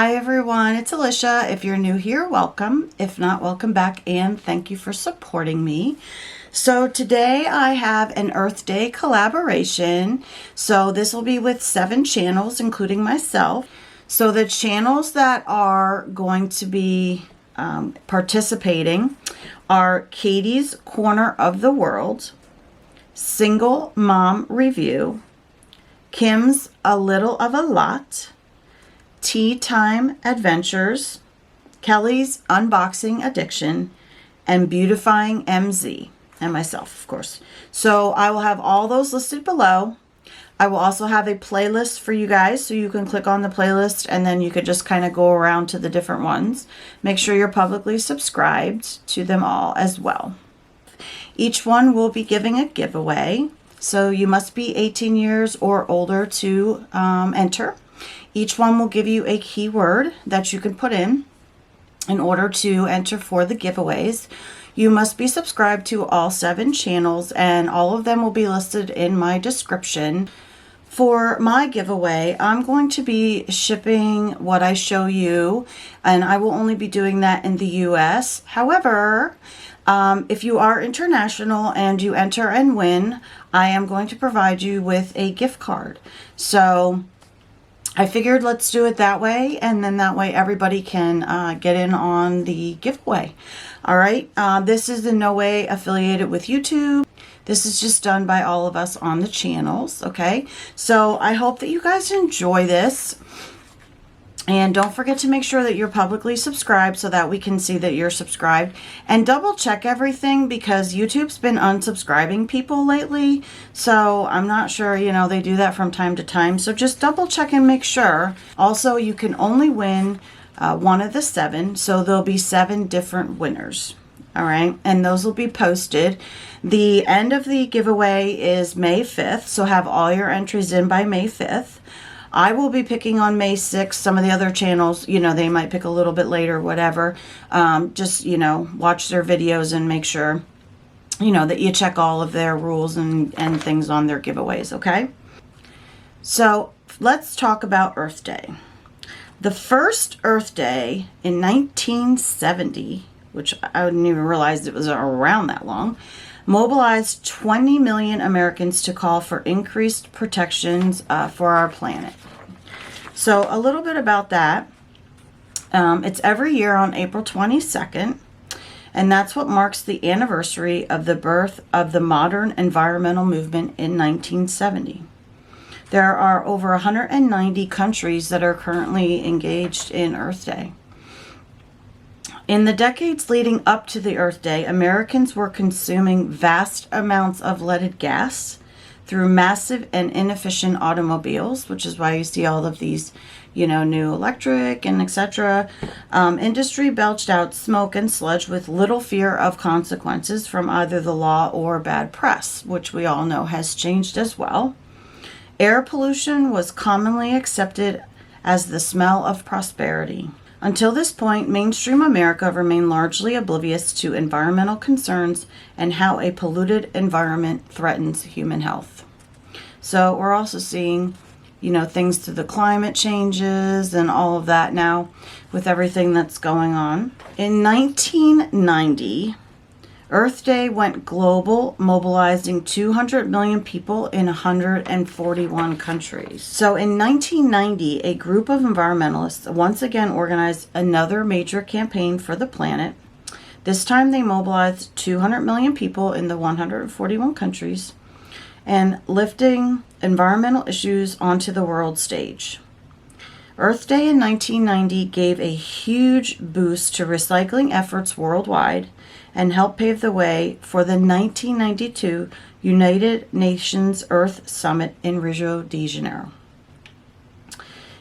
Hi everyone, it's Alicia. If you're new here, welcome. If not, welcome back and thank you for supporting me. So today I have an Earth Day collaboration. So this will be with 7 channels, including myself. So the channels that are going to be participating are Katie's Corner of the World, Single Mom Review, Kim's A Little of a Lot, Tea Time Adventures, Kelly's Unboxing Addiction, and Beautifying MZ, and myself, of course. So I will have all those listed below. I will also have a playlist for you guys, so you can click on the playlist and then you could just kind of go around to the different ones. Make sure you're publicly subscribed to them all as well. Each one will be giving a giveaway, so you must be 18 years or older to enter. Each one will give you a keyword that you can put in order to enter for the giveaways. You must be subscribed to all 7 channels, and all of them will be listed in my description. For my giveaway, I'm going to be shipping what I show you, and I will only be doing that in the US. However, if you are international and you enter and win, I am going to provide you with a gift card. So I figured let's do it that way, and then that way everybody can get in on the giveaway. All right, this is in no way affiliated with YouTube. This is just done by all of us on the channels, okay? So I hope that you guys enjoy this. And don't forget to make sure that you're publicly subscribed so that we can see that you're subscribed. And double check everything, because YouTube's been unsubscribing people lately. So I'm not sure, you know, they do that from time to time. So just double check and make sure. Also, you can only win one of the 7. So there'll be 7 different winners. All right. And those will be posted. The end of the giveaway is May 5th. So have all your entries in by May 5th. I will be picking on May 6th. Some of the other channels, you know, they might pick a little bit later, whatever. Just, you know, watch their videos and make sure, you know, that you check all of their rules and things on their giveaways, okay? So let's talk about Earth Day. The first Earth Day in 1970, which I didn't even realize it was around that long, mobilized 20 million Americans to call for increased protections for our planet. So a little bit about that. It's every year on April 22nd, and that's what marks the anniversary of the birth of the modern environmental movement in 1970. There are over 190 countries that are currently engaged in Earth Day. In the decades leading up to the Earth Day, Americans were consuming vast amounts of leaded gas through massive and inefficient automobiles, which is why you see all of these, you know, new electric and etc. Industry belched out smoke and sludge with little fear of consequences from either the law or bad press, which we all know has changed as well. Air pollution was commonly accepted as the smell of prosperity. Until this point, mainstream America remained largely oblivious to environmental concerns and how a polluted environment threatens human health. So we're also seeing, you know, things to the climate changes and all of that now with everything that's going on. In 1990, Earth Day went global, mobilizing 200 million people in 141 countries. So in 1990, a group of environmentalists once again organized another major campaign for the planet. This time they mobilized 200 million people in the 141 countries and lifting environmental issues onto the world stage. Earth Day in 1990 gave a huge boost to recycling efforts worldwide and helped pave the way for the 1992 United Nations Earth Summit in Rio de Janeiro.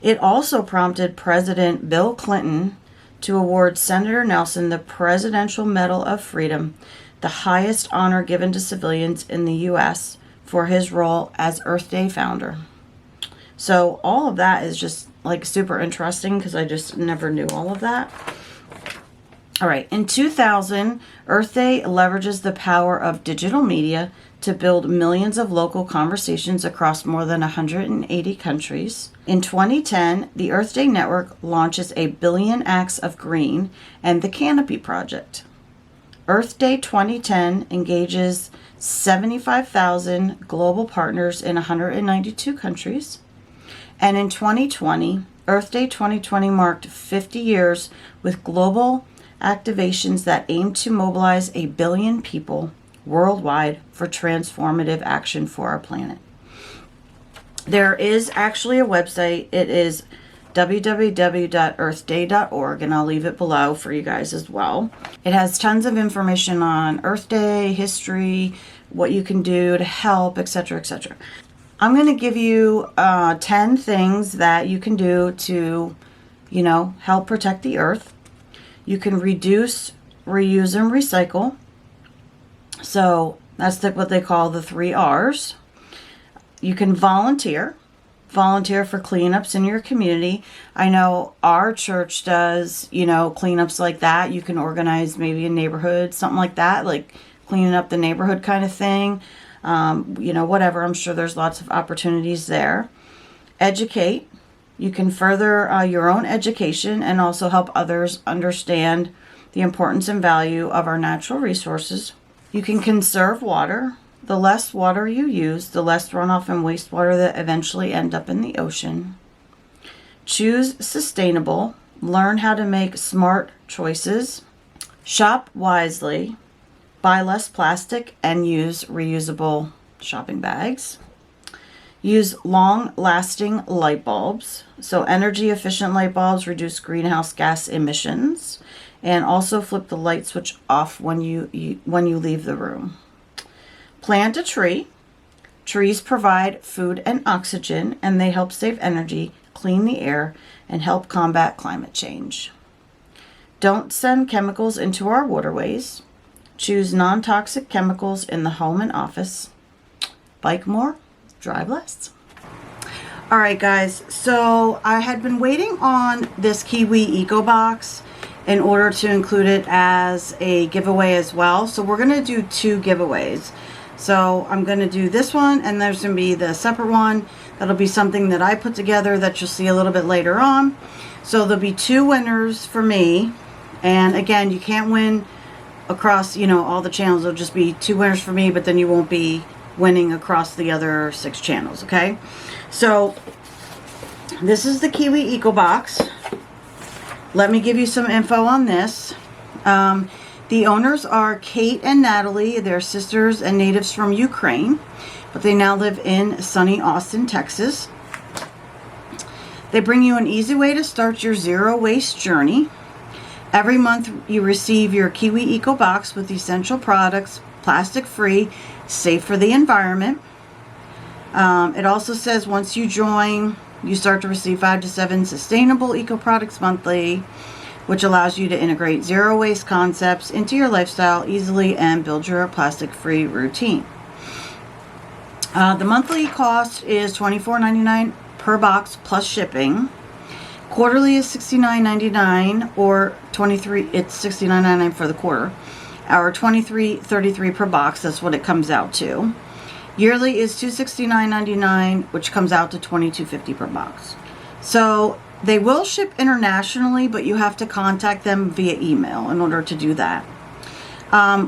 It also prompted President Bill Clinton to award Senator Nelson the Presidential Medal of Freedom, the highest honor given to civilians in the U.S. for his role as Earth Day founder. So all of that is just like super interesting because I just never knew all of that. All right, in 2000, Earth Day leverages the power of digital media to to build millions of local conversations across more than 180 countries. In 2010, the Earth Day Network launches a Billion Acts of Green and the Canopy Project. Earth Day 2010 engages 75,000 global partners in 192 countries. And in 2020, Earth Day 2020 marked 50 years with global activations that aim to mobilize 1 billion people worldwide for transformative action for our planet. There is actually a website. It is www.earthday.org, and I'll leave it below for you guys as well. It has tons of information on Earth Day, history, what you can do to help, etc., etc. I'm going to give you 10 things that you can do to, help protect the earth. You can reduce, reuse, and recycle. So that's what they call the 3 R's. You can volunteer for cleanups in your community. I know our church does, cleanups like that. You can organize maybe a neighborhood, something like that, like cleaning up the neighborhood kind of thing. Whatever. I'm sure there's lots of opportunities there. Educate. You can further your own education and also help others understand the importance and value of our natural resources. You can conserve water. The less water you use, the less runoff and wastewater that eventually end up in the ocean. Choose sustainable. Learn how to make smart choices. Shop wisely. Buy less plastic and use reusable shopping bags. Use long-lasting light bulbs. So energy-efficient light bulbs reduce greenhouse gas emissions. And also flip the light switch off when you leave the room. Plant a tree. Trees provide food and oxygen, and they help save energy, clean the air, and help combat climate change. Don't send chemicals into our waterways. Choose non-toxic chemicals in the home and office. Bike more, drive less. All right, guys, so I had been waiting on this Kiwi Eco Box in order to include it as a giveaway as well. So we're going to do 2 giveaways. So I'm going to do this one, and there's going to be the separate one. That'll be something that I put together that you'll see a little bit later on. So there'll be 2 winners for me. And again, you can't win across, all the channels. There'll just be 2 winners for me, but then you won't be winning across the other 6 channels, okay? So this is the Kiwi Eco Box. Let me give you some info on this. The owners are Kate and Natalie. They're sisters and natives from Ukraine, but they now live in sunny Austin, Texas. They bring you an easy way to start your zero waste journey. Every month you receive your Kiwi Eco Box with essential products, plastic-free, safe for the environment. It also says once you join, you start to receive 5 to 7 sustainable eco products monthly, which allows you to integrate zero waste concepts into your lifestyle easily and build your plastic-free routine. The monthly cost is $24.99 per box plus shipping. Quarterly is $69.99 or it's $69.99 for the quarter, or $23.33 per box. That's what it comes out to. Yearly is $269.99, which comes out to $22.50 per box. So they will ship internationally, but you have to contact them via email in order to do that.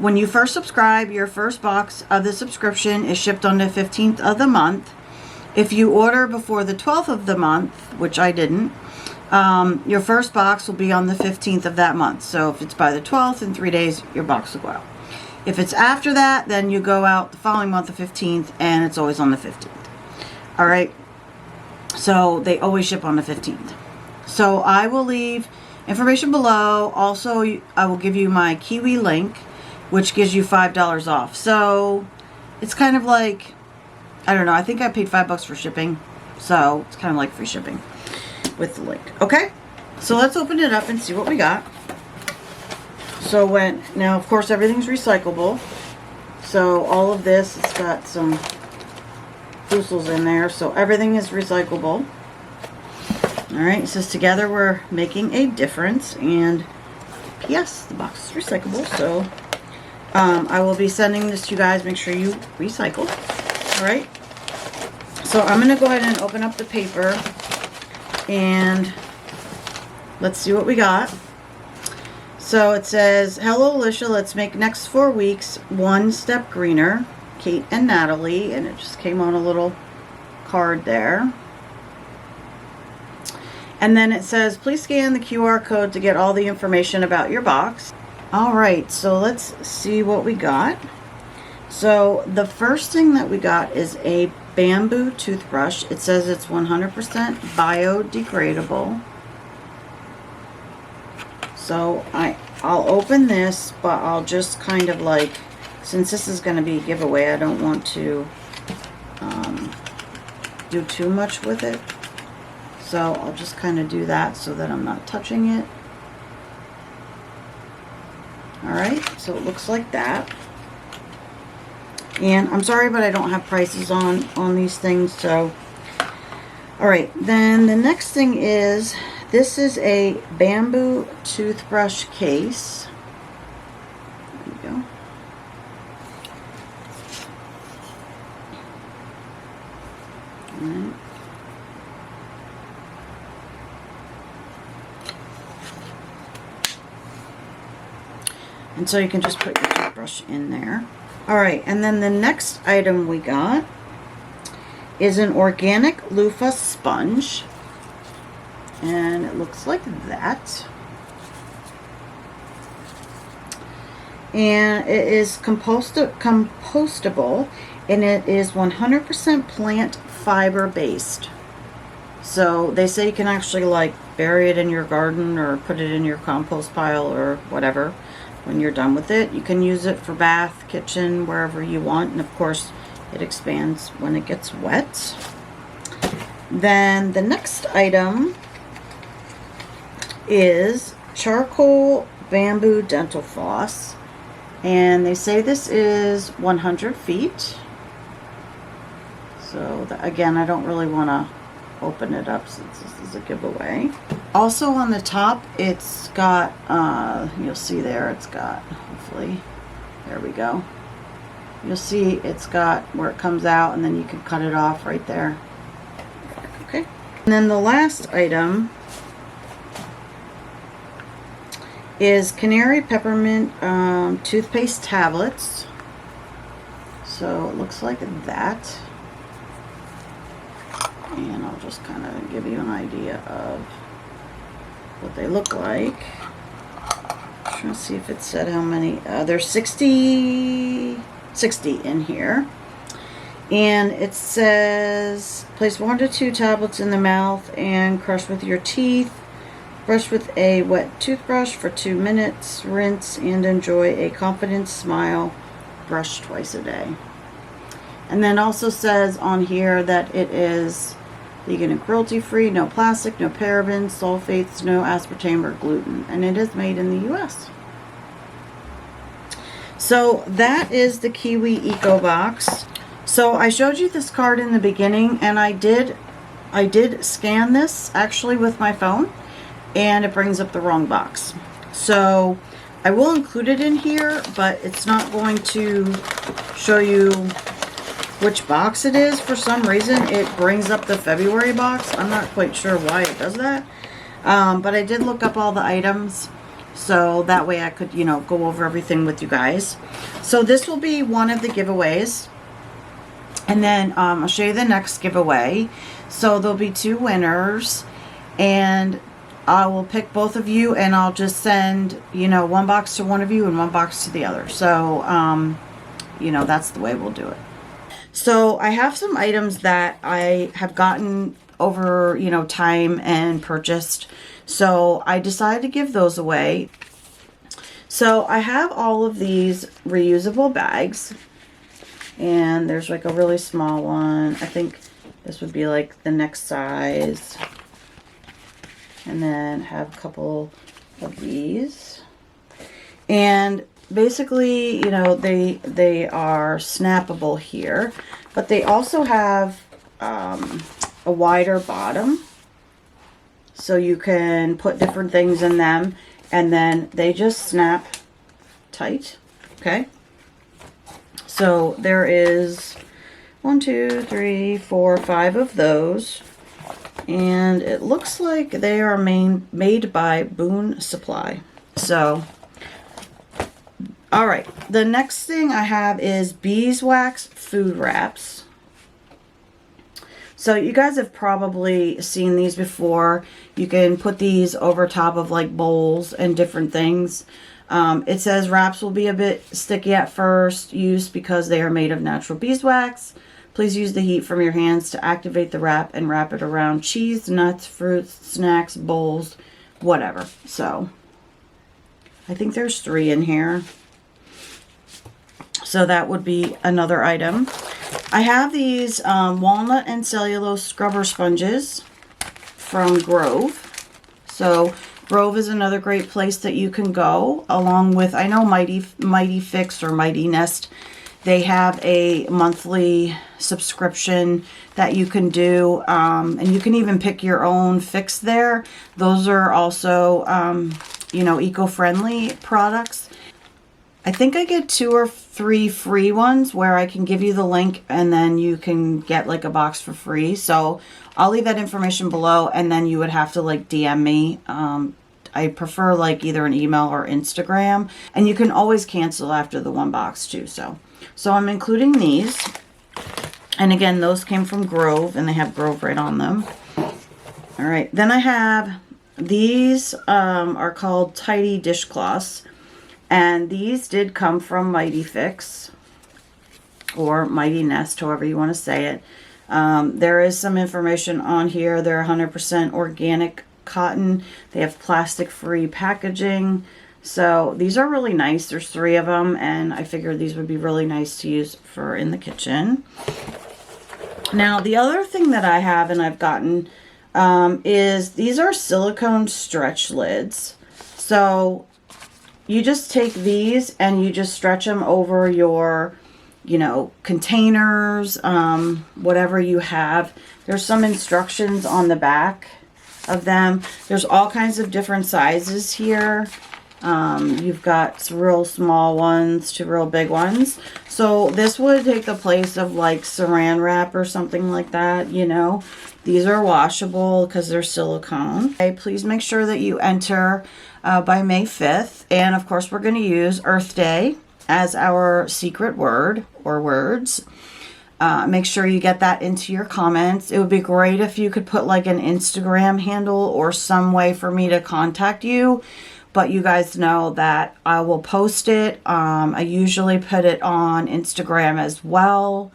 When you first subscribe, your first box of the subscription is shipped on the 15th of the month. If you order before the 12th of the month, which I didn't, your first box will be on the 15th of that month. So if it's by the 12th, in 3 days, your box will go out. If it's after that, then you go out the following month, the 15th, and it's always on the 15th. All right. So they always ship on the 15th. So I will leave information below. Also, I will give you my Kiwi link, which gives you $5 off. So it's kind of like, I don't know, I think I paid $5 for shipping. So it's kind of like free shipping with the link. Okay, so let's open it up and see what we got. So now of course everything's recyclable. So all of this, it's got some fossils in there, so everything is recyclable. All right, it says together we're making a difference, and yes, the box is recyclable. So I will be sending this to you guys. Make sure you recycle. All right. So I'm going to go ahead and open up the paper and let's see what we got. So it says, hello Alicia, let's make next 4 weeks one step greener. Kate and Natalie, and it just came on a little card there. And then it says, please scan the QR code to get all the information about your box. All right, so let's see what we got. So the first thing that we got is a bamboo toothbrush. It says it's 100% biodegradable. So I'll open this, but I'll just kind of like, since this is going to be a giveaway, I don't want to do too much with it. So I'll just kind of do that so that I'm not touching it. Alright, so it looks like that. And I'm sorry, but I don't have prices on these things. So, alright, then the next thing is, this is a bamboo toothbrush case. There you go. Alright. And so you can just put your toothbrush in there. Alright, and then the next item we got is an organic loofah sponge. And it looks like that. And it is compostable, and it is 100% plant fiber based. So they say you can actually like bury it in your garden or put it in your compost pile or whatever when you're done with it. You can use it for bath, kitchen, wherever you want, and of course it expands when it gets wet. Then the next item is charcoal bamboo dental floss, and they say this is 100 feet. So again, I don't really want to open it up since this is a giveaway. Also on the top, it's got you'll see there, it's got, hopefully, there we go, you'll see it's got where it comes out, and then you can cut it off right there. Okay, and then the last item is canary peppermint toothpaste tablets. So it looks like that. And I'll just kind of give you an idea of what they look like. I'm trying to see if it said how many. There's 60 in here. And it says, place 1 to 2 tablets in the mouth and crush with your teeth. Brush with a wet toothbrush for 2 minutes. Rinse and enjoy a confident smile. Brush twice a day. And then also says on here that it is vegan and cruelty-free, no plastic, no parabens, sulfates, no aspartame or gluten. And it is made in the U.S. So that is the Kiwi Eco Box. So I showed you this card in the beginning, and I did scan this actually with my phone, and it brings up the wrong box. So I will include it in here, but it's not going to show you which box it is. For some reason it brings up the February box. I'm not quite sure why it does that, but I did look up all the items, so that way I could, you know, go over everything with you guys. So this will be one of the giveaways, and then I'll show you the next giveaway. So there'll be 2 winners, and I will pick both of you, and I'll just send, you know, 1 box to one of you and 1 box to the other. So you know, that's the way we'll do it. So I have some items that I have gotten over, you know, time and purchased. So I decided to give those away. So I have all of these reusable bags. And there's like a really small one. I think this would be like the next size. And then have a couple of these. And basically, you know, they are snappable here, but they also have a wider bottom, so you can put different things in them, and then they just snap tight. Okay, So there is 1, 2, 3, 4, 5 of those. And it looks like they are made by Boone Supply. So, all right. The next thing I have is beeswax food wraps. So you guys have probably seen these before. You can put these over top of like bowls and different things. It says wraps will be a bit sticky at first use because they are made of natural beeswax. Please use the heat from your hands to activate the wrap and wrap it around cheese, nuts, fruits, snacks, bowls, whatever. So I think there's 3 in here. So that would be another item. I have these walnut and cellulose scrubber sponges from Grove. So Grove is another great place that you can go, along with, I know Mighty Fix or Mighty Nest. They have a monthly subscription that you can do, and you can even pick your own fix there. Those are also, you know, eco-friendly products. I think I get 2 or 3 free ones where I can give you the link and then you can get like a box for free. So I'll leave that information below, and then you would have to like DM me. I prefer like either an email or Instagram, and you can always cancel after the 1 box too. So I'm including these. And again, those came from Grove, and they have Grove right on them. All right. Then I have these are called Tidy Dishcloths. And these did come from Mighty Fix or Mighty Nest, however you want to say it. There is some information on here. They're 100% organic cotton. They have plastic-free packaging. So these are really nice. There's 3 of them, and I figured these would be really nice to use for in the kitchen. Now, the other thing that I have and I've gotten is these are silicone stretch lids. So you just take these and you just stretch them over your, you know, containers, whatever you have. There's some instructions on the back of them. There's all kinds of different sizes here. You've got real small ones to real big ones. So this would take the place of like saran wrap or something like that, you know. These are washable because they're silicone. Okay, please make sure that you enter by May 5th. And of course, we're going to use Earth Day as our secret word or words. Make sure you get that into your comments. It would be great if you could put like an Instagram handle or some way for me to contact you. But you guys know that I will post it. I usually put it on Instagram as well.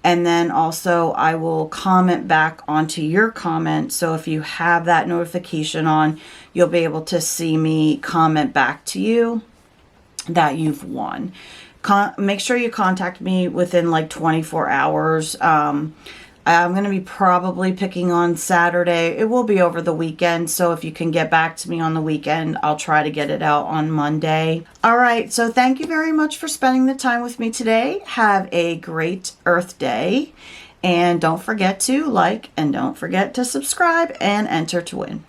And then also I will comment back onto your comment. So if you have that notification on, you'll be able to see me comment back to you that you've won. Make sure you contact me within like 24 hours. I'm going to be probably picking on Saturday. It will be over the weekend, so if you can get back to me on the weekend, I'll try to get it out on Monday. All right, so thank you very much for spending the time with me today. Have a great Earth Day, and don't forget to like and don't forget to subscribe and enter to win.